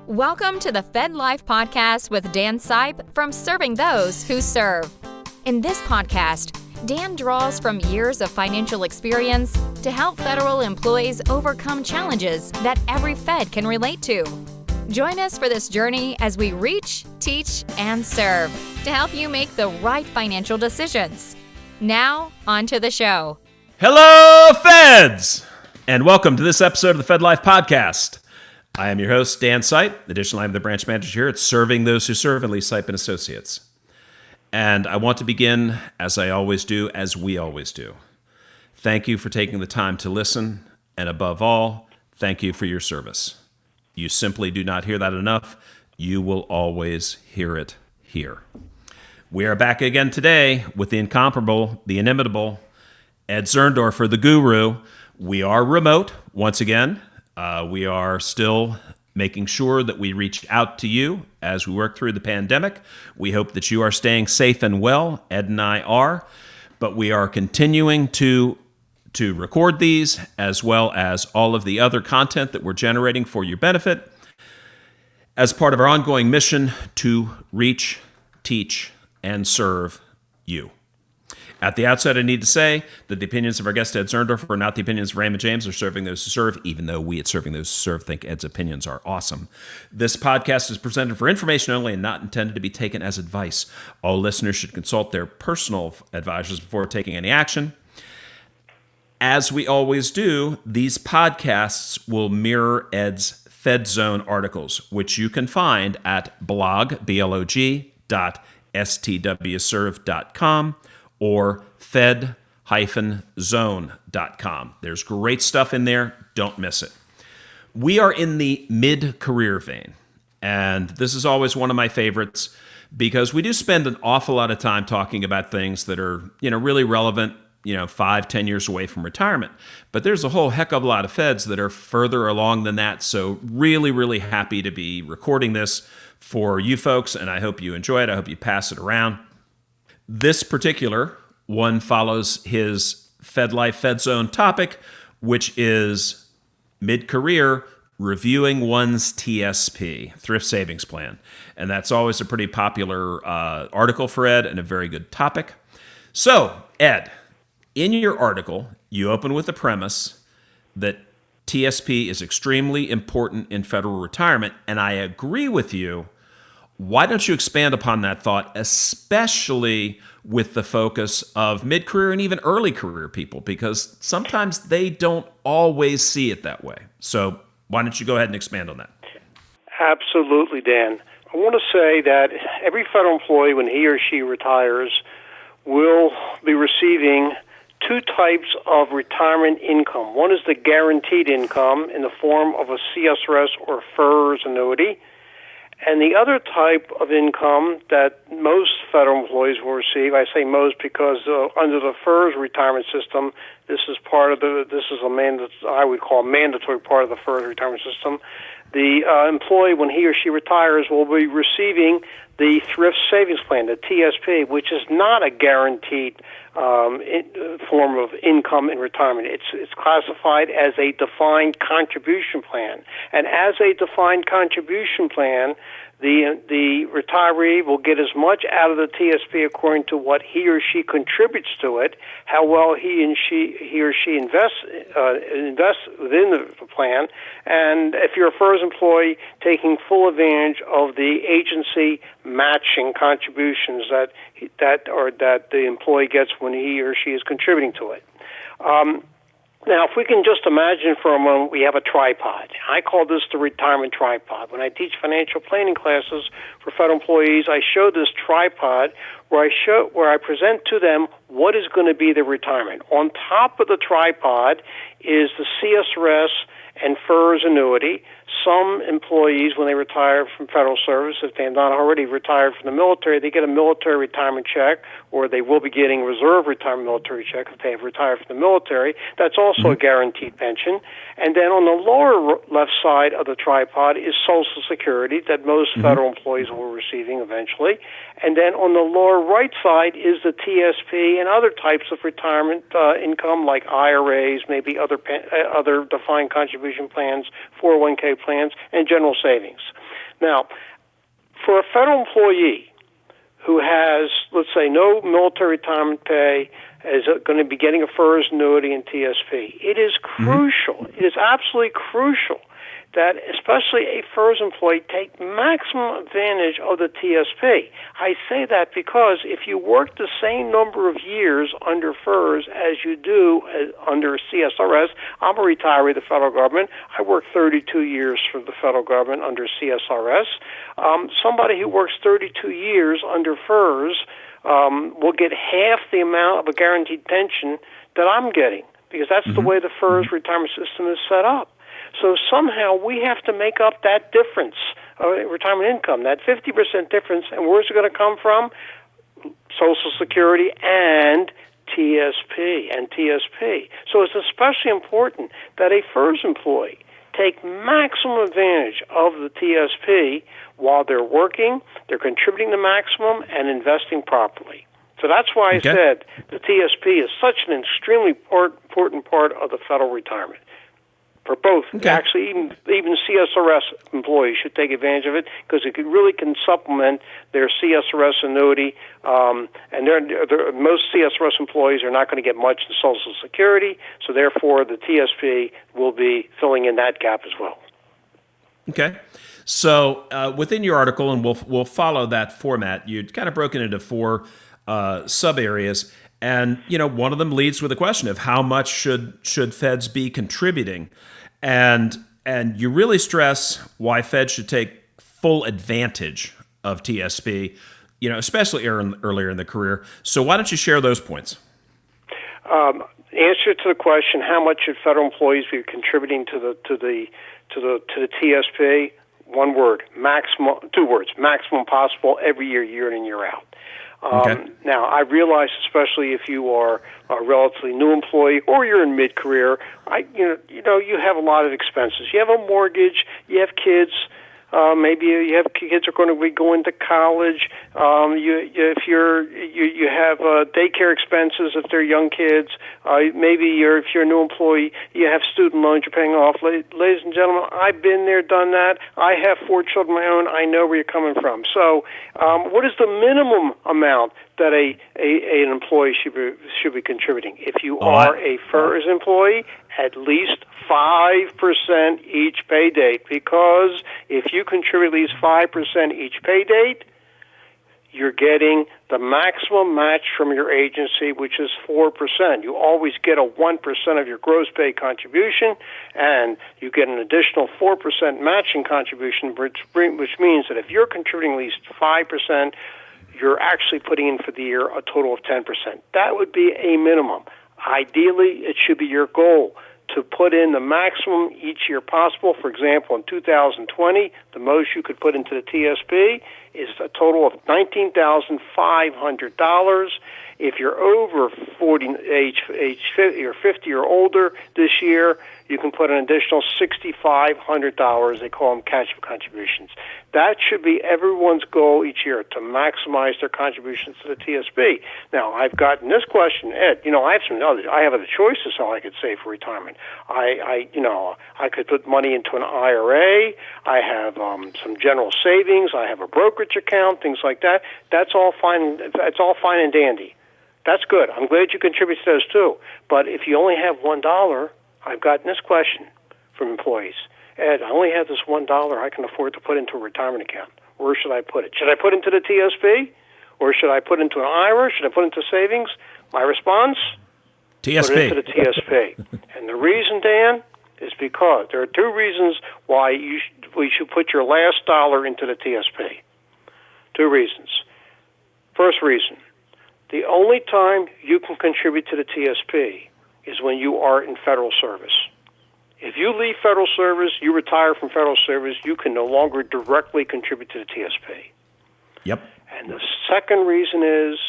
Welcome to the FedLife podcast with Dan Sipe from Serving Those Who Serve. In this podcast, Dan draws from years of financial experience to help federal employees overcome challenges that every Fed can relate to. Join us for this journey as we reach, teach, and serve to help you make the right financial decisions. Now, on to the show. Hello, Feds! And welcome to this episode of the FedLife podcast. I am your host, Dan Sipe. Additionally, I'm the branch manager here at Serving Those Who Serve and Sipe and Associates. And I want to begin, as I always do, as we always do. Thank you for taking the time to listen, and above all, thank you for your service. You simply do not hear that enough. You will always hear it here. We are back again today with the incomparable, the inimitable Ed Zurndorfer, the guru. We are remote once again. We are still making sure that we reach out to you as we work through the pandemic. We hope that you are staying safe and well. Ed and I are, but we are continuing to record these as well as all of the other content that we're generating for your benefit as part of our ongoing mission to reach, teach, and serve you. At the outset, I need to say that the opinions of our guest, Ed Zurndorfer, are not the opinions of Raymond James or Serving Those Who Serve, even though we at Serving Those Who Serve think Ed's opinions are awesome. This podcast is presented for information only and not intended to be taken as advice. All listeners should consult their personal advisors before taking any action. As we always do, these podcasts will mirror Ed's FedZone articles, which you can find at blog.stwserve.com or fed-zone.com. There's great stuff in there. Don't miss it. We are in the mid-career vein, and this is always one of my favorites because we do spend an awful lot of time talking about things that are, really relevant, 5-10 years away from retirement. But there's a whole heck of a lot of Feds that are further along than that. So really, really happy to be recording this for you folks, and I hope you enjoy it. I hope you pass it around. This particular one follows his FedLife FedZone topic, which is mid-career reviewing one's TSP, Thrift Savings Plan. And that's always a pretty popular article for Ed and a very good topic. So, Ed, in your article, you open with the premise that TSP is extremely important in federal retirement, and I agree with you. Why don't you expand upon that thought, especially with the focus of mid-career and even early career people, because sometimes they don't always see it that way. So why don't you go ahead and expand on that? Absolutely, Dan. I want to say that every federal employee, when he or she retires, will be receiving two types of retirement income. One is the guaranteed income in the form of a CSRS or FERS annuity. And the other type of income that most federal employees will receive, I say most because under the FERS retirement system, this is I would call a mandatory part of the FERS retirement system. The employee, when he or she retires, will be receiving the Thrift Savings Plan, the TSP, which is not a guaranteed form of income in retirement. It's classified as a defined contribution plan. And as a defined contribution plan, the retiree will get as much out of the TSP according to what he or she contributes to it, how well he or she invests within the plan, and if you're a FERS employee, taking full advantage of the agency matching contributions that the employee gets when he or she is contributing to it. Now, if we can just imagine for a moment, we have a tripod. I call this the retirement tripod. When I teach financial planning classes for federal employees, I show this tripod where I present to them what is going to be their retirement. On top of the tripod is the CSRS and FERS annuity. Some employees, when they retire from federal service, if they have not already retired from the military, they get a military retirement check, or they will be getting a reserve retirement military check if they have retired from the military. That's also a guaranteed pension. And then on the lower left side of the tripod is Social Security that most federal employees will be receiving eventually. And then on the lower the right side is the TSP and other types of retirement income like IRAs, maybe other defined contribution plans, 401k plans, and general savings. Now, for a federal employee who has, let's say, no military retirement pay, is going to be getting a FERS annuity and TSP, it is crucial, it is absolutely crucial that especially a FERS employee take maximum advantage of the TSP. I say that because if you work the same number of years under FERS as you do under CSRS, I'm a retiree of the federal government. I worked 32 years for the federal government under CSRS. Somebody who works 32 years under FERS will get half the amount of a guaranteed pension that I'm getting, because that's the way the FERS retirement system is set up. So somehow we have to make up that difference of retirement income, that 50% difference, and where's it going to come from? Social Security and TSP. So it's especially important that a FERS employee take maximum advantage of the TSP while they're working, they're contributing the maximum, and investing properly. So that's why I said the TSP is such an extremely important part of the federal retirement. For both, actually, even CSRS employees should take advantage of it because it really can supplement their CSRS annuity. And most CSRS employees are not going to get much in Social Security, so therefore the TSP will be filling in that gap as well. Okay. So within your article, and we'll follow that format, you'd kind of broken into four sub areas. And, one of them leads with a question of how much should feds be contributing? And you really stress why feds should take full advantage of TSP, especially earlier in the career. So why don't you share those points? Answer to the question, how much should federal employees be contributing to the TSP? One word, maximum. Two words, maximum possible every year in and year out. Now, I realize, especially if you are a relatively new employee or you're in mid-career, you have a lot of expenses. You have a mortgage, you have kids. Maybe you have kids are going to be going to college. You have daycare expenses if they're young kids. Maybe if you're a new employee, you have student loans you're paying off. Ladies and gentlemen, I've been there, done that. I have 4 children of my own. I know where you're coming from. So, what is the minimum amount that an employee should be contributing? If you are a FERS employee, at least 5% each pay date, because if you contribute at least 5% each pay date, you're getting the maximum match from your agency, which is 4%. You always get a 1% of your gross pay contribution, and you get an additional 4% matching contribution, which means that if you're contributing at least 5%, you're actually putting in for the year a total of 10%. That would be a minimum. Ideally, it should be your goal to put in the maximum each year possible. For example, in 2020, the most you could put into the TSP is a total of $19,500. If you're over 40 age 50 or 50 or older this year, you can put an additional $6,500. They call them catch-up contributions. That should be everyone's goal each year, to maximize their contributions to the TSP. Now, I've gotten this question, Ed. I have other choices how I could save for retirement. I could put money into an IRA. I have some general savings. I have a brokerage account, things like that. That's all fine. That's all fine and dandy. That's good. I'm glad you contribute to those too. But if you only have $1, I've gotten this question from employees. Ed, I only have this $1 I can afford to put into a retirement account. Where should I put it? Should I put it into the TSP? Or should I put it into an IRA? Should I put it into savings? My response? TSP. Put it into the TSP. And the reason, Dan, is because there are 2 reasons why we should put your last dollar into the TSP. 2 reasons. First reason, the only time you can contribute to the TSP is when you are in federal service. If you leave federal service, you retire from federal service, you can no longer directly contribute to the TSP. Yep. And the second reason is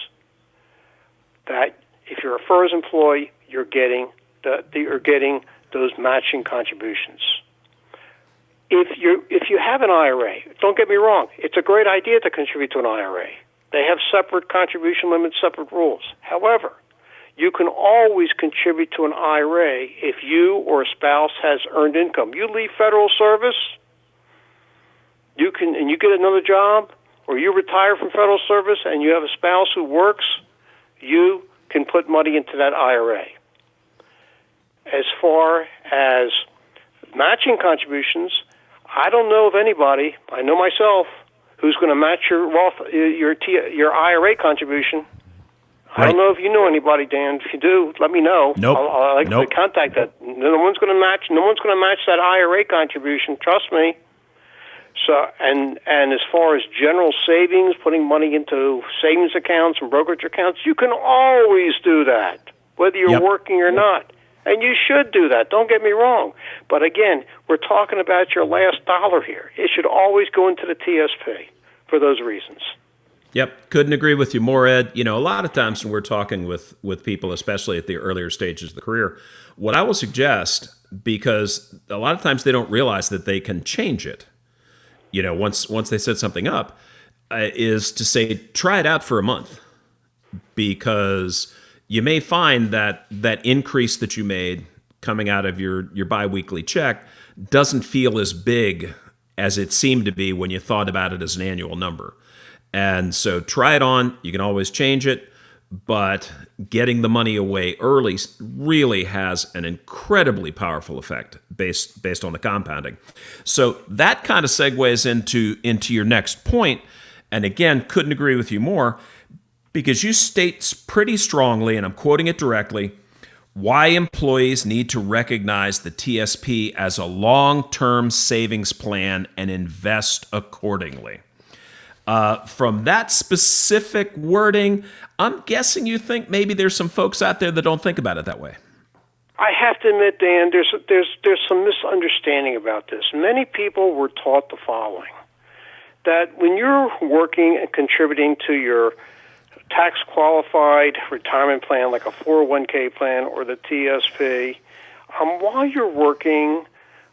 that if you're a FERS employee, you're getting those matching contributions. If you have an IRA, don't get me wrong, it's a great idea to contribute to an IRA. They have separate contribution limits, separate rules. However, you can always contribute to an IRA if you or a spouse has earned income. You leave federal service, you get another job, or you retire from federal service and you have a spouse who works, you can put money into that IRA. As far as matching contributions, I don't know of anybody, I know myself, who's going to match your IRA contribution. Right. I don't know if you know anybody, Dan. If you do, let me know. Nope. I'll like to contact that. No one's going to match that IRA contribution. Trust me. So, and as far as general savings, putting money into savings accounts and brokerage accounts, you can always do that, whether you're working or not. And you should do that. Don't get me wrong. But again, we're talking about your last dollar here. It should always go into the TSP for those reasons. Yep, couldn't agree with you more, Ed. A lot of times when we're talking with people, especially at the earlier stages of the career, what I will suggest, because a lot of times they don't realize that they can change it, once they set something up, is to say, try it out for a month, because you may find that increase that you made coming out of your biweekly check doesn't feel as big as it seemed to be when you thought about it as an annual number. And so try it on. You can always change it, but getting the money away early really has an incredibly powerful effect based on the compounding. So that kind of segues into your next point. And again, couldn't agree with you more, because you state pretty strongly, and I'm quoting it directly, why employees need to recognize the TSP as a long-term savings plan and invest accordingly. From that specific wording, I'm guessing you think maybe there's some folks out there that don't think about it that way. I have to admit, Dan, there's some misunderstanding about this. Many people were taught the following, that when you're working and contributing to your tax-qualified retirement plan, like a 401k plan or the TSP, while you're working,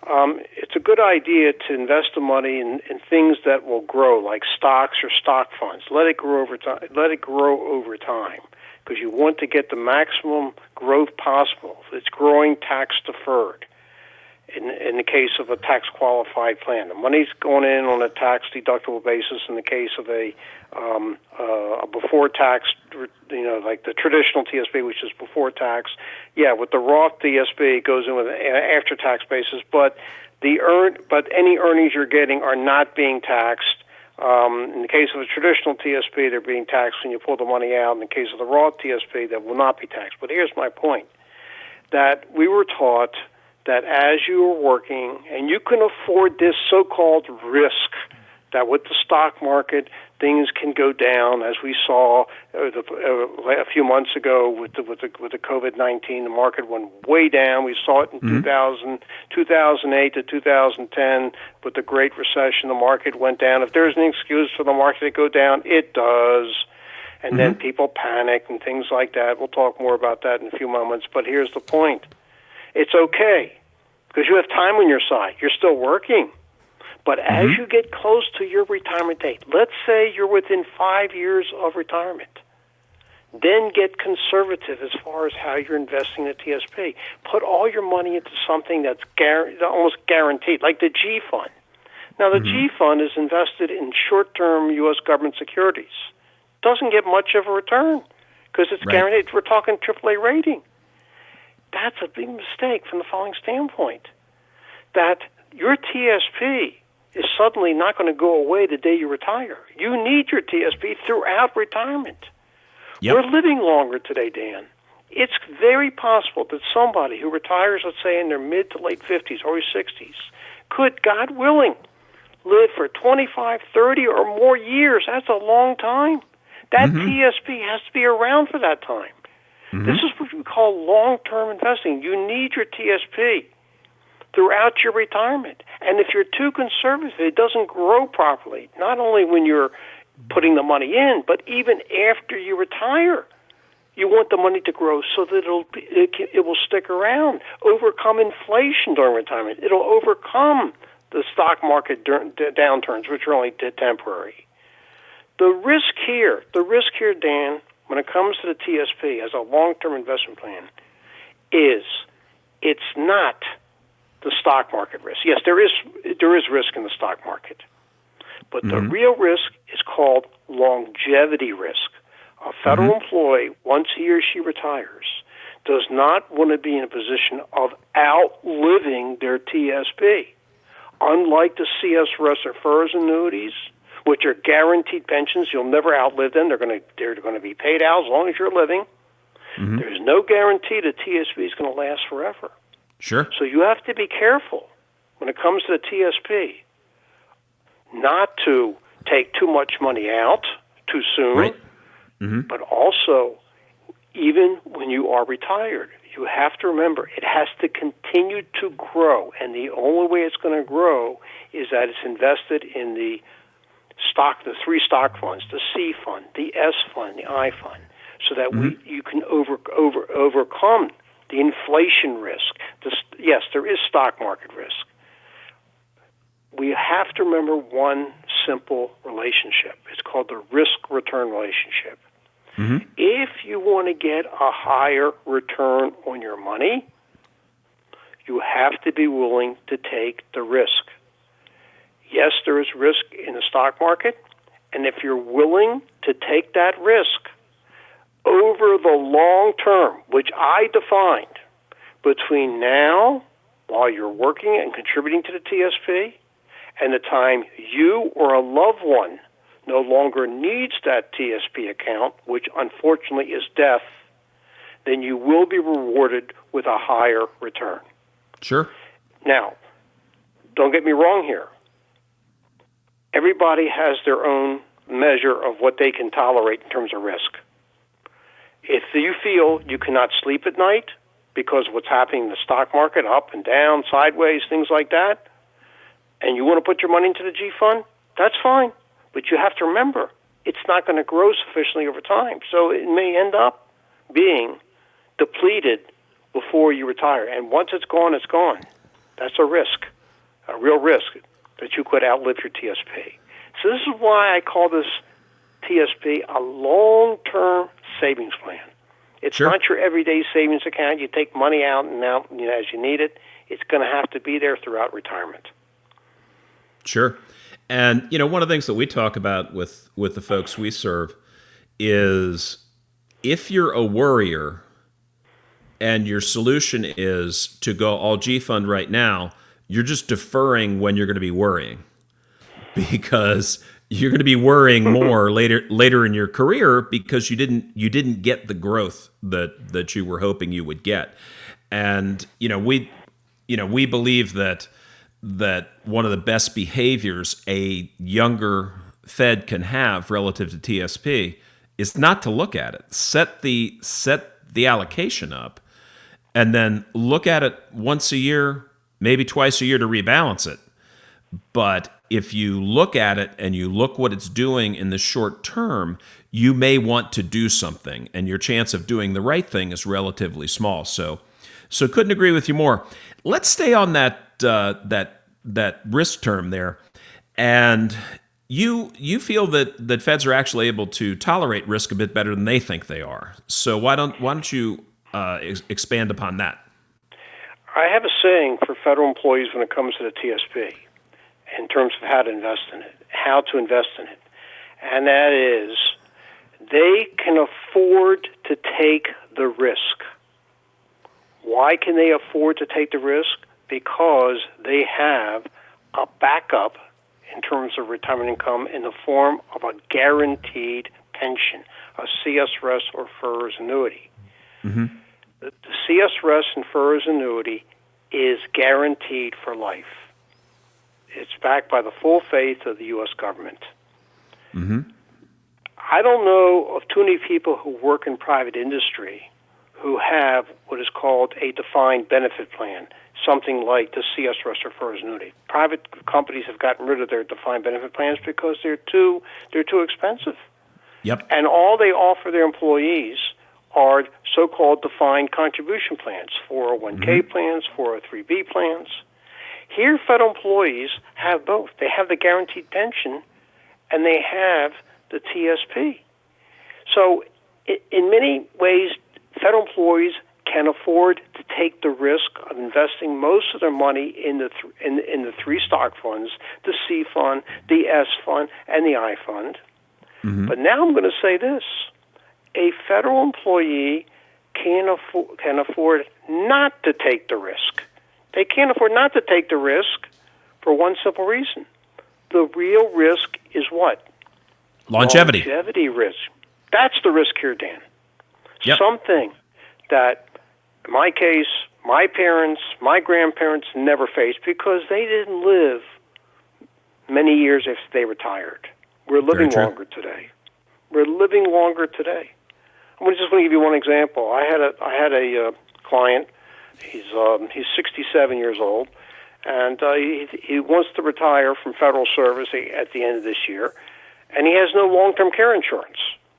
it's a good idea to invest the money in things that will grow, like stocks or stock funds. Let it grow over time, because you want to get the maximum growth possible. It's growing tax-deferred. In the case of a tax-qualified plan, the money's going in on a tax-deductible basis. In the case of a before-tax, like the traditional TSP, which is before tax, with the Roth TSP, it goes in with an after-tax basis. But any earnings you're getting are not being taxed. In the case of a traditional TSP, they're being taxed when you pull the money out. In the case of the Roth TSP, that will not be taxed. But here's my point: that we were taught that as you are working, and you can afford this so-called risk, that with the stock market, things can go down, as we saw a few months ago with the COVID-19. The market went way down. We saw it in 2008 to 2010 with the Great Recession. The market went down. If there's an excuse for the market to go down, it does. And then people panic and things like that. We'll talk more about that in a few moments. But here's the point. It's okay, because you have time on your side. You're still working. But as you get close to your retirement date, let's say you're within 5 years of retirement, then get conservative as far as how you're investing in the TSP. Put all your money into something that's almost guaranteed, like the G Fund. Now, the G Fund is invested in short-term U.S. government securities. Doesn't get much of a return because it's guaranteed. We're talking AAA rating. That's a big mistake from the following standpoint, that your TSP is suddenly not going to go away the day you retire. You need your TSP throughout retirement. Yep. We're living longer today, Dan. It's very possible that somebody who retires, let's say, in their mid to late 50s or 60s, could, God willing, live for 25, 30, or more years. That's a long time. That TSP has to be around for that time. This is what we call long-term investing. You need your TSP throughout your retirement. And if you're too conservative, it doesn't grow properly, not only when you're putting the money in, but even after you retire. You want the money to grow so that it will stick around, overcome inflation during retirement. It'll overcome the stock market downturns, which are only temporary. The risk here, Dan, when it comes to the TSP as a long-term investment plan, is it's not the stock market risk. Yes, there is risk in the stock market, but the real risk is called longevity risk. A federal employee, once he or she retires, does not want to be in a position of outliving their TSP. Unlike the CSRS or FERS annuities, which are guaranteed pensions, you'll never outlive them. They're going to be paid out as long as you're living. There's no guarantee the TSP is going to last forever. Sure. So you have to be careful when it comes to the TSP, not to take too much money out too soon, Right. but also, even when you are retired, you have to remember it has to continue to grow, and the only way it's going to grow is that it's invested in the three stock funds, the C fund, the S fund, the I fund, so that you can overcome the inflation risk. Yes, there is stock market risk. We have to remember one simple relationship. It's called the risk-return relationship. If you want to get a higher return on your money, you have to be willing to take the risk. Yes, there is risk in the stock market, and if you're willing to take that risk over the long term, which I defined between now, while you're working and contributing to the TSP, and the time you or a loved one no longer needs that TSP account, which unfortunately is death, then you will be rewarded with a higher return. Sure. Now, don't get me wrong here. Everybody has their own measure of what they can tolerate in terms of risk. If you feel you cannot sleep at night because of what's happening in the stock market, up and down, sideways, things like that, and you want to put your money into the G fund, that's fine. But you have to remember, it's not going to grow sufficiently over time. So it may end up being depleted before you retire. And once it's gone, it's gone. That's a risk, a real risk, that you could outlive your TSP. So this is why I call this TSP a long-term savings plan. It's not your everyday savings account. You take money out and out as you need it. It's going to have to be there throughout retirement. Sure. And, one of the things that we talk about with the folks we serve is if you're a worrier and your solution is to go all G fund right now, you're just deferring when you're going to be worrying, because you're going to be worrying more later in your career because you didn't get the growth that you were hoping you would get. And, we believe that one of the best behaviors a younger Fed can have relative to TSP is not to look at it. Set the allocation up, and then look at it once a year, maybe twice a year to rebalance it. But if you look at it and you look what it's doing in the short term, you may want to do something, and your chance of doing the right thing is relatively small. So couldn't agree with you more. Let's stay on that risk term there, and you feel that Feds are actually able to tolerate risk a bit better than they think they are. So why don't you expand upon that? I have a saying for federal employees when it comes to the TSP, in terms of how to invest in it, and that is they can afford to take the risk. Why can they afford to take the risk? Because they have a backup in terms of retirement income in the form of a guaranteed pension, a CSRS or FERS annuity. The CSRS and FERS annuity is guaranteed for life. It's backed by the full faith of the U.S. government. I don't know of too many people who work in private industry who have what is called a defined benefit plan, something like the CSRS or FERS annuity. Private companies have gotten rid of their defined benefit plans because they're too expensive. Yep. And all they offer their employees are so-called defined contribution plans, 401k plans, 403b plans. Here, federal employees have both. They have the guaranteed pension, and they have the TSP. So in many ways, federal employees can afford to take the risk of investing most of their money in the three stock funds, the C fund, the S fund, and the I fund. Mm-hmm. But now I'm going to say this. A federal employee can afford not to take the risk. They can't afford not to take the risk for one simple reason. The real risk is what? Longevity. Longevity risk. That's the risk here, Dan. Yep. Something that, in my case, my parents, my grandparents never faced because they didn't live many years after they retired. We're living longer today. We're living longer today. I'm just going to give you one example. I had a client. He's 67 years old, and he wants to retire from federal service at the end of this year, and he has no long-term care insurance.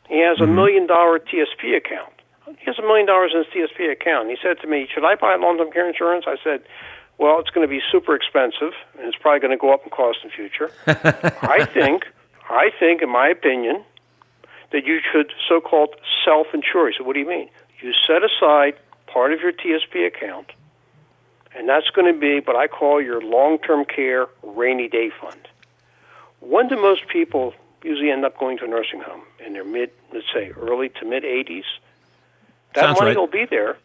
He has $1 million TSP account. He has $1 million in his TSP account. He said to me, should I buy long-term care insurance? I said, well, it's going to be super expensive, and it's probably going to go up in cost in the future. I think, in my opinion, that you should so-called self-insure. So what do you mean? You set aside part of your TSP account, and that's going to be what I call your long-term care rainy day fund. When do most people usually end up going to a nursing home? In their early to mid-80s? That Sounds money right. will be there,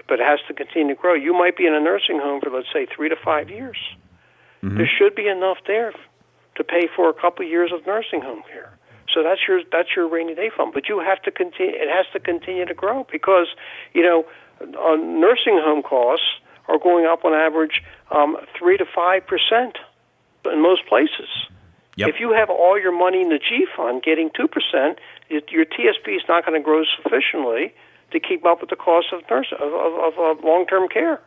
but it has to continue to grow. You might be in a nursing home for, let's say, 3 to 5 years. Mm-hmm. There should be enough there to pay for a couple of years of nursing home care. So that's your rainy day fund. But you have to continue. It has to continue to grow because nursing home costs are going up on average 3 to 5% in most places. Yep. If you have all your money in the G fund getting 2%, your TSP is not going to grow sufficiently to keep up with the cost of long-term care.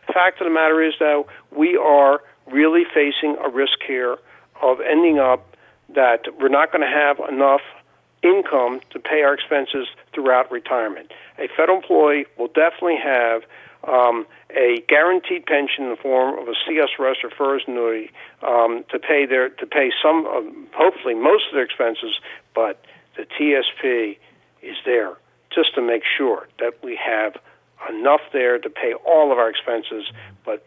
The fact of the matter is that we are really facing a risk here of ending up that we're not going to have enough income to pay our expenses throughout retirement. A federal employee will definitely have a guaranteed pension in the form of a CSRS or FERS annuity to pay some, hopefully most of their expenses, but the TSP is there just to make sure that we have enough there to pay all of our expenses, but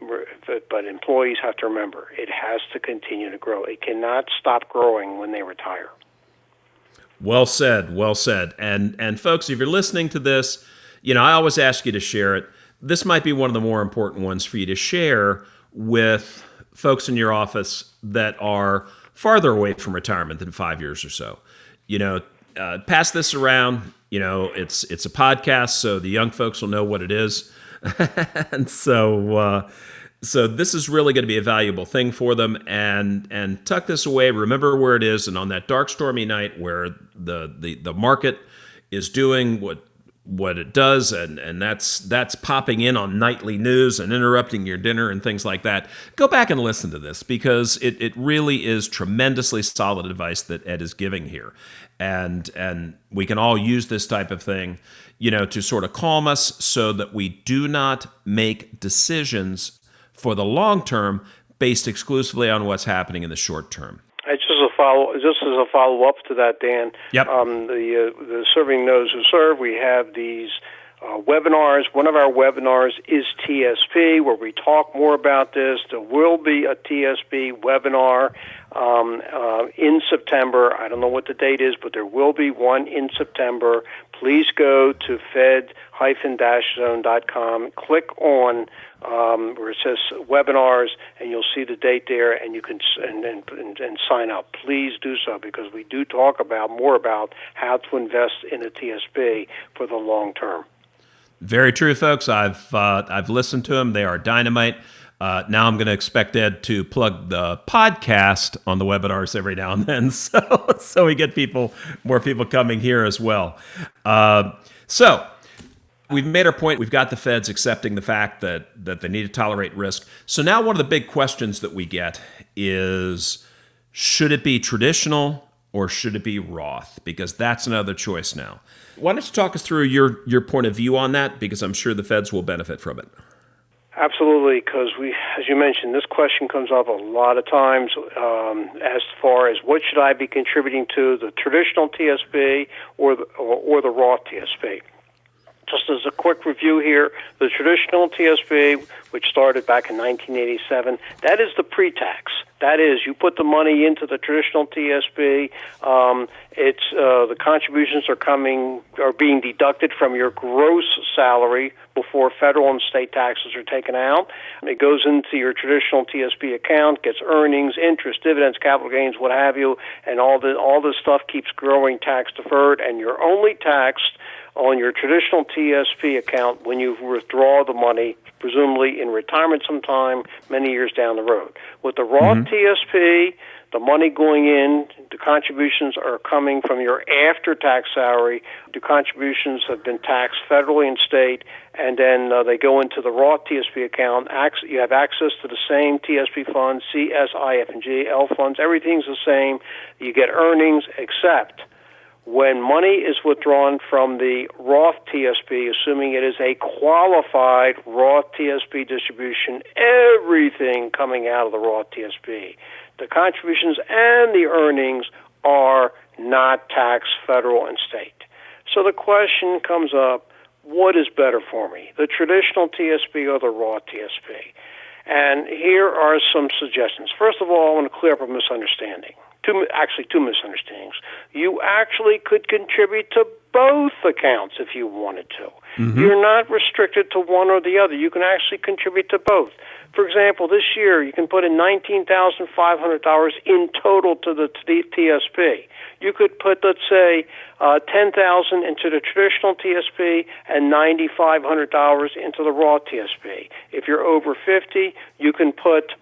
employees have to remember, it has to continue to grow. It cannot stop growing when they retire. Well said, well said. And folks, if you're listening to this, I always ask you to share it. This might be one of the more important ones for you to share with folks in your office that are farther away from retirement than 5 years or so. Pass this around. It's a podcast, so the young folks will know what it is. And so this is really going to be a valuable thing for them. And tuck this away. Remember where it is. And on that dark, stormy night where the market is doing what it does, and that's popping in on nightly news and interrupting your dinner and things like that, go back and listen to this because it really is tremendously solid advice that Ed is giving here. And we can all use this type of thing, to sort of calm us so that we do not make decisions for the long term based exclusively on what's happening in the short term. Just as a follow-up to that, Dan. Yep. The Serving Those Who Serve, we have these webinars. One of our webinars is TSP, where we talk more about this. There will be a TSP webinar in September. I don't know what the date is, but there will be one in September. Please go to fed-zone.com, click on where it says webinars, and you'll see the date there, and you can and sign up. Please do so because we do talk more about how to invest in a TSP for the long term. Very true, folks. I've listened to them. They are dynamite. Now I'm going to expect Ed to plug the podcast on the webinars every now and then, so we get more people coming here as well. So we've made our point. We've got the feds accepting the fact that they need to tolerate risk. So now one of the big questions that we get is, should it be traditional or should it be Roth? Because that's another choice now. Why don't you talk us through your point of view on that? Because I'm sure the feds will benefit from it. Absolutely, because as you mentioned, this question comes up a lot of times as far as what should I be contributing to, the traditional TSP or the Roth TSP. Just as a quick review here, the traditional TSP, which started back in 1987, that is the pre-tax. That is, you put the money into the traditional TSP. The contributions are being deducted from your gross salary before federal and state taxes are taken out. It goes into your traditional TSP account, gets earnings, interest, dividends, capital gains, what have you, and all this stuff keeps growing tax deferred, and you're only taxed on your traditional TSP account when you withdraw the money, presumably in retirement sometime many years down the road. With the Roth TSP, the money going in, the contributions are coming from your after-tax salary. The contributions have been taxed federally and state, and then they go into the Roth TSP account. You have access to the same TSP funds, C, S, I, F, and G, L funds. Everything's the same. You get earnings, except when money is withdrawn from the Roth TSP, assuming it is a qualified Roth TSP distribution, everything coming out of the Roth TSP, the contributions and the earnings are not taxed federal and state. So the question comes up, what is better for me, the traditional TSP or the Roth TSP? And here are some suggestions. First of all, I want to clear up a misunderstanding. Two misunderstandings. You actually could contribute to both accounts if you wanted to. Mm-hmm. You're not restricted to one or the other. You can actually contribute to both. For example, this year you can put in $19,500 in total to the TSP. You could put, let's say, $10,000 into the traditional TSP and $9,500 into the Roth TSP. If you're over 50, you can put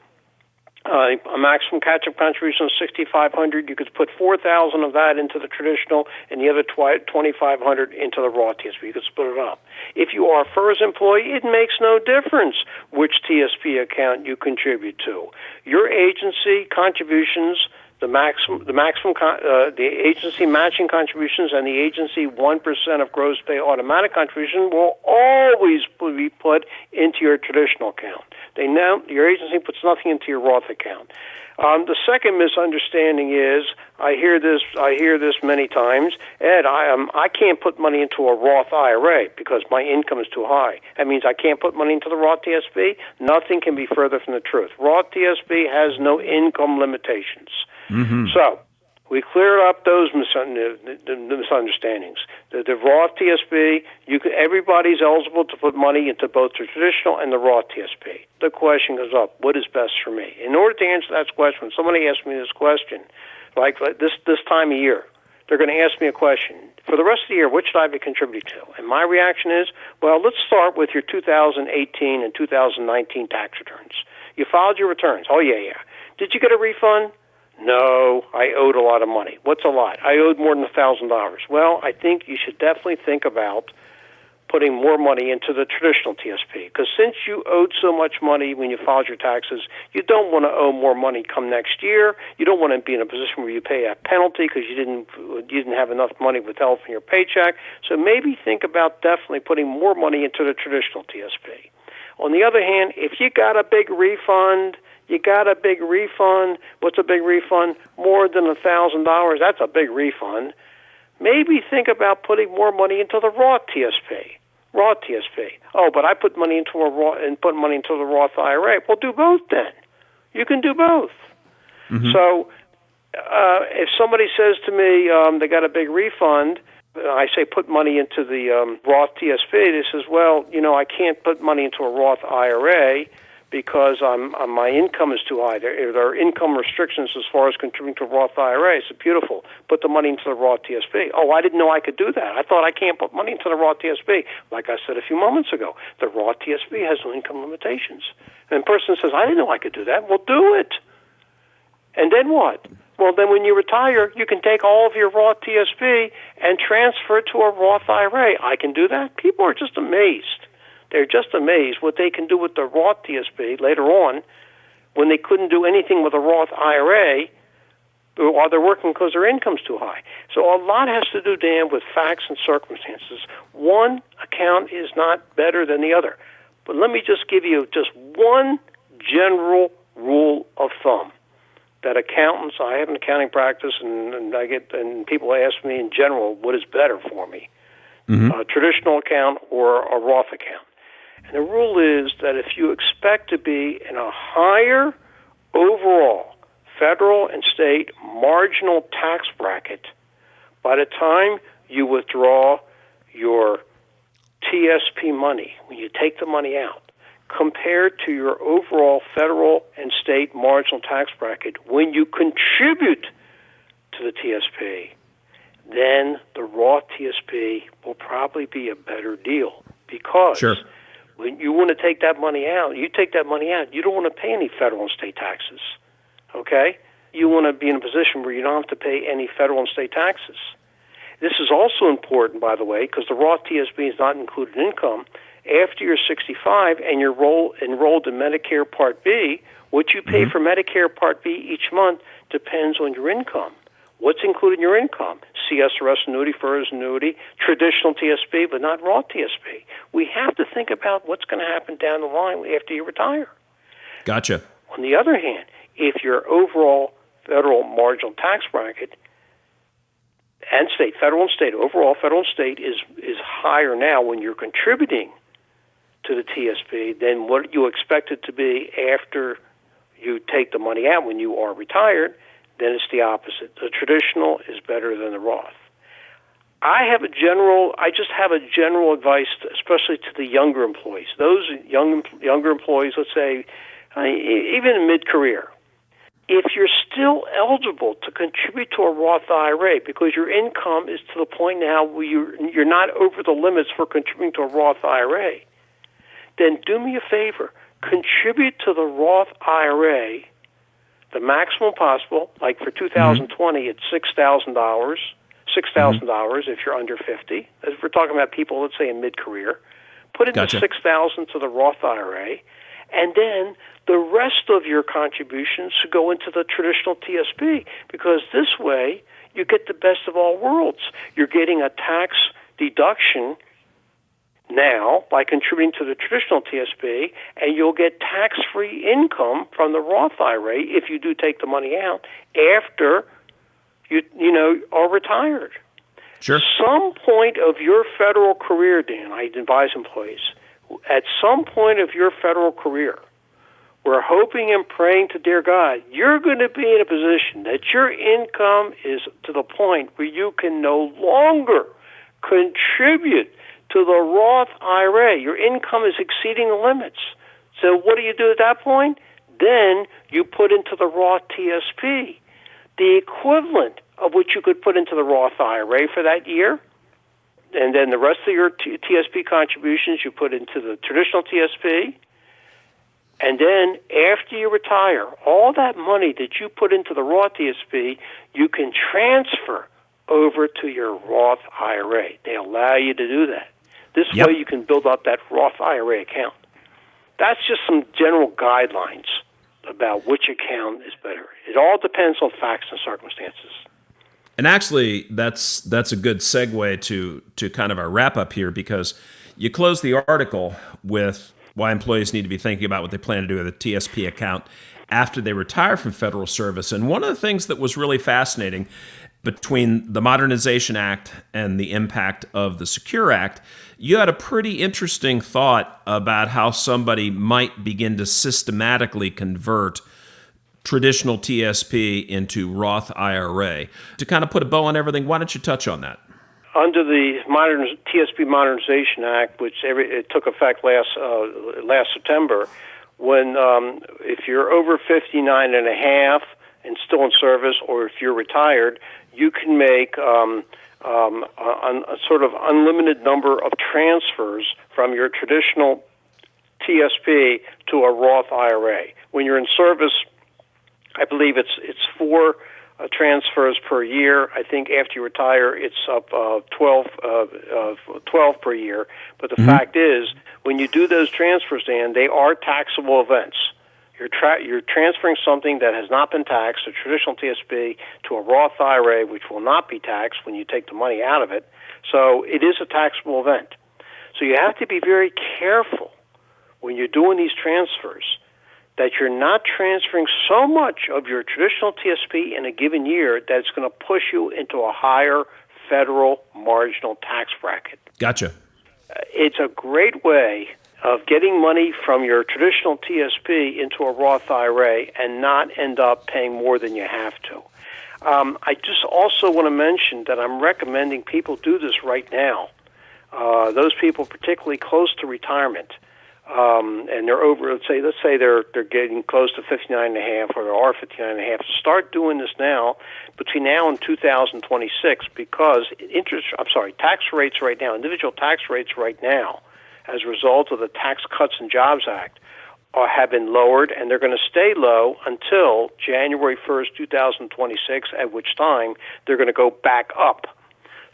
a maximum catch-up contribution of $6,500. You could put $4,000 of that into the traditional, and the other $2,500 into the Roth TSP. You could split it up. If you are a FERS employee, it makes no difference which TSP account you contribute to. Your agency contributions, the agency matching contributions and the agency 1% of gross pay automatic contribution will always be put into your traditional account. Your agency puts nothing into your Roth account. The second misunderstanding is, I hear this many times, Ed, I can't put money into a Roth IRA because my income is too high. That means I can't put money into the Roth TSP? Nothing can be further from the truth. Roth TSP has no income limitations. Mm-hmm. So we cleared up those misunderstandings. The Roth TSP, everybody's eligible to put money into both the traditional and the Roth TSP. The question goes up, what is best for me? In order to answer that question, when somebody asks me this question, like this time of year, they're going to ask me a question. For the rest of the year, what should I be contributing to? And my reaction is, well, let's start with your 2018 and 2019 tax returns. You filed your returns. Oh, yeah. Did you get a refund? No, I owed a lot of money. What's a lot? I owed more than $1,000. Well, I think you should definitely think about putting more money into the traditional TSP, because since you owed so much money when you filed your taxes, you don't want to owe more money come next year. You don't want to be in a position where you pay a penalty because you didn't have enough money withheld from your paycheck. So maybe think about definitely putting more money into the traditional TSP. On the other hand, if you got a big refund, what's a big refund? More than $1,000, that's a big refund. Maybe think about putting more money into the Roth TSP. Oh, but I put money into the Roth IRA. Well, do both then. You can do both. Mm-hmm. So if somebody says to me they got a big refund, I say put money into the Roth TSP. They says, well, I can't put money into a Roth IRA because my income is too high. There are income restrictions as far as contributing to a Roth IRA. So beautiful. Put the money into the Roth TSP. Oh, I didn't know I could do that. I thought I can't put money into the Roth TSP. Like I said a few moments ago, the Roth TSP has no income limitations. And the person says, I didn't know I could do that. Well, do it. And then what? Well, then when you retire, you can take all of your Roth TSP and transfer it to a Roth IRA. I can do that? People are just amazed. They're just amazed what they can do with the Roth TSP later on when they couldn't do anything with a Roth IRA while they're working because their income's too high. So a lot has to do, Dan, with facts and circumstances. One account is not better than the other. But let me just give you just one general rule of thumb that accountants, I have an accounting practice, and people ask me in general, what is better for me, a traditional account or a Roth account? And the rule is that if you expect to be in a higher overall federal and state marginal tax bracket by the time you withdraw your TSP money, when you take the money out, compared to your overall federal and state marginal tax bracket when you contribute to the TSP, then the Roth TSP will probably be a better deal because when you want to take that money out, you don't want to pay any federal and state taxes, okay? You want to be in a position where you don't have to pay any federal and state taxes. This is also important, by the way, because the Roth TSP is not included in income. After you're 65 and you're enrolled in Medicare Part B, what you pay for Medicare Part B each month depends on your income. What's included in your income? CSRS annuity, FERS annuity, traditional TSP, but not Roth TSP. We have to think about what's going to happen down the line after you retire. Gotcha. On the other hand, if your overall federal marginal tax bracket and state, federal and state, overall federal and state is higher now when you're contributing to the TSP than what you expect it to be after you take the money out when you are retired, then it's the opposite. The traditional is better than the Roth. I just have a general advice, especially to the younger employees. Those younger employees, let's say, even in mid-career, if you're still eligible to contribute to a Roth IRA because your income is to the point now where you're not over the limits for contributing to a Roth IRA, then do me a favor, contribute to the Roth IRA the maximum possible, like for 2020, it's $6,000 if you're under 50. As we're talking about people, let's say, in mid-career. Put in the $6,000 to the Roth IRA, and then the rest of your contributions should go into the traditional TSP, because this way you get the best of all worlds. You're getting a tax deduction now by contributing to the traditional TSP, and you'll get tax-free income from the Roth IRA if you do take the money out after you are retired. Sure. Some point of your federal career, Dan, I advise employees, at some point of your federal career, we're hoping and praying to dear God, you're going to be in a position that your income is to the point where you can no longer contribute to the Roth IRA. Your income is exceeding the limits. So what do you do at that point? Then you put into the Roth TSP the equivalent of what you could put into the Roth IRA for that year. And then the rest of your TSP contributions you put into the traditional TSP. And then after you retire, all that money that you put into the Roth TSP, you can transfer over to your Roth IRA. They allow you to do that. This way you can build up that Roth IRA account. That's just some general guidelines about which account is better. It all depends on facts and circumstances. And actually, that's a good segue to kind of our wrap-up here, because you close the article with why employees need to be thinking about what they plan to do with a TSP account after they retire from federal service. And one of the things that was really fascinating between the Modernization Act and the impact of the Secure Act, you had a pretty interesting thought about how somebody might begin to systematically convert traditional TSP into Roth IRA. To kind of put a bow on everything, why don't you touch on that? Under the TSP Modernization Act, which it took effect last September, when if you're over 59 and a half and still in service, or if you're retired, you can make a sort of unlimited number of transfers from your traditional TSP to a Roth IRA. When you're in service, I believe it's 4 transfers per year. I think after you retire, it's up 12 per year. But the fact is, when you do those transfers, Dan, they are taxable events. You're transferring something that has not been taxed, a traditional TSP, to a Roth IRA, which will not be taxed when you take the money out of it. So it is a taxable event. So you have to be very careful when you're doing these transfers, that you're not transferring so much of your traditional TSP in a given year that it's going to push you into a higher federal marginal tax bracket. Gotcha. It's a great way of getting money from your traditional TSP into a Roth IRA and not end up paying more than you have to. I just also want to mention that I'm recommending people do this right now. Those people particularly close to retirement, and they're over, let's say they're getting close to 59.5 or they are 59.5. So start doing this now, between now and 2026, because tax rates right now, individual tax rates right now, as a result of the Tax Cuts and Jobs Act, have been lowered, and they're going to stay low until January 1st, 2026, at which time they're going to go back up.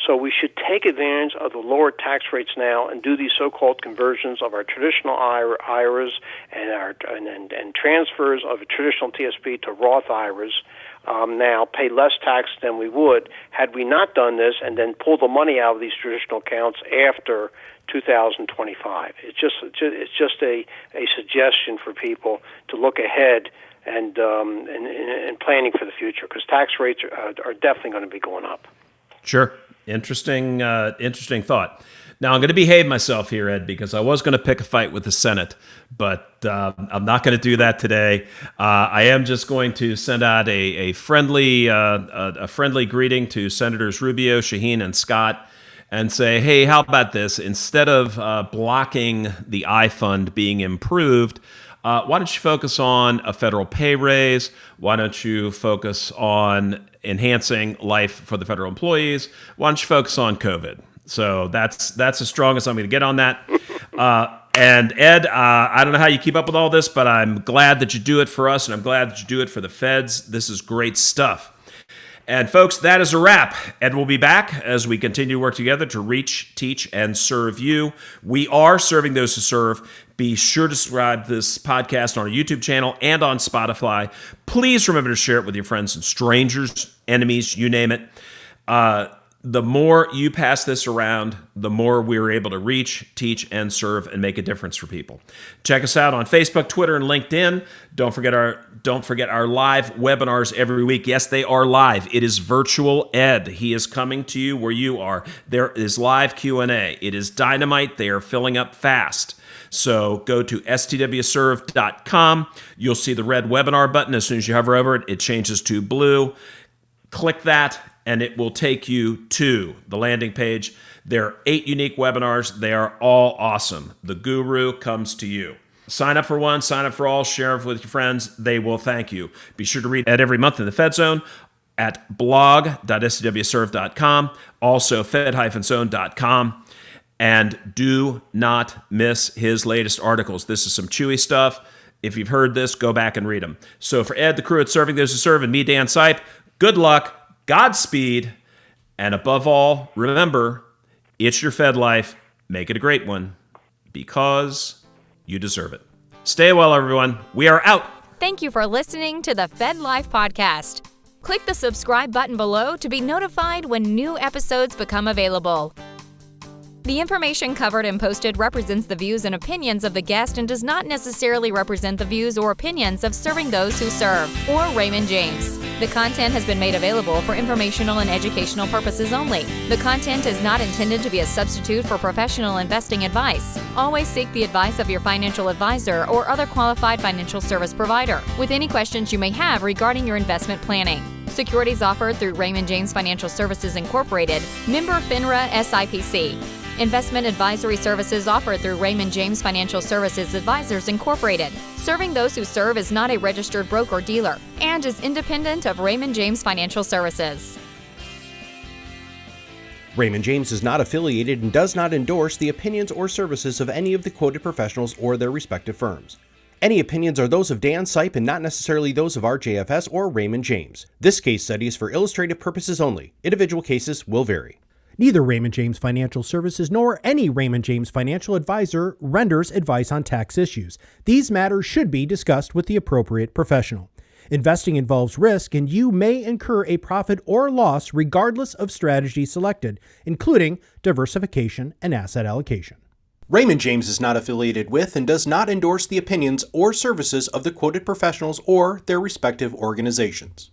So we should take advantage of the lower tax rates now and do these so-called conversions of our traditional IRAs and transfers of a traditional TSP to Roth IRAs. Now pay less tax than we would had we not done this, and then pull the money out of these traditional accounts after 2025. It's just a suggestion for people to look ahead and planning for the future, because tax rates are definitely going to be going up. Sure. Interesting thought. Now, I'm going to behave myself here, Ed, because I was going to pick a fight with the Senate, but I'm not going to do that today. I am just going to send out a friendly greeting to Senators Rubio, Shaheen, and Scott, and say, hey, how about this? Instead of blocking the I-Fund being improved, why don't you focus on a federal pay raise? Why don't you focus on enhancing life for the federal employees? Why don't you focus on COVID? So that's as strong as I'm going to get on that. And Ed, I don't know how you keep up with all this, but I'm glad that you do it for us, and I'm glad that you do it for the feds. This is great stuff. And folks, that is a wrap. Ed will be back as we continue to work together to reach, teach, and serve you. We are serving those who serve. Be sure to subscribe to this podcast on our YouTube channel and on Spotify. Please remember to share it with your friends and strangers, enemies, you name it. The more you pass this around, the more we're able to reach, teach, and serve and make a difference for people. Check us out on Facebook, Twitter, and LinkedIn. Don't forget our live webinars every week. Yes, they are live. It is Virtual Ed. He is coming to you where you are. There is live Q&A. It is dynamite. They are filling up fast. So go to stwserve.com. You'll see the red webinar button. As soon as you hover over it, it changes to blue. Click that, and it will take you to the landing page. There are 8 unique webinars. They are all awesome. The guru comes to you. Sign up for one, sign up for all, share it with your friends. They will thank you. Be sure to read Ed every month in the Fed Zone at blog.stwserve.com, also fed-zone.com. And do not miss his latest articles. This is some chewy stuff. If you've heard this, go back and read them. So for Ed, the crew at Serving Those Who Serve, and me, Dan Sipe, good luck, Godspeed, and above all, remember, it's your Fed life. Make it a great one, because you deserve it. Stay well, everyone. We are out. Thank you for listening to the FedLife Podcast. Click the subscribe button below to be notified when new episodes become available. The information covered and posted represents the views and opinions of the guest and does not necessarily represent the views or opinions of Serving Those Who Serve or Raymond James. The content has been made available for informational and educational purposes only. The content is not intended to be a substitute for professional investing advice. Always seek the advice of your financial advisor or other qualified financial service provider with any questions you may have regarding your investment planning. Securities offered through Raymond James Financial Services Incorporated, member FINRA SIPC. Investment advisory services offered through Raymond James Financial Services Advisors Incorporated. Serving Those Who Serve is not a registered broker-dealer and is independent of Raymond James Financial Services. Raymond James is not affiliated and does not endorse the opinions or services of any of the quoted professionals or their respective firms. Any opinions are those of Dan Sipe and not necessarily those of RJFS or Raymond James. This case study is for illustrative purposes only. Individual cases will vary. Neither Raymond James Financial Services nor any Raymond James financial advisor renders advice on tax issues. These matters should be discussed with the appropriate professional. Investing involves risk, and you may incur a profit or loss regardless of strategy selected, including diversification and asset allocation. Raymond James is not affiliated with and does not endorse the opinions or services of the quoted professionals or their respective organizations.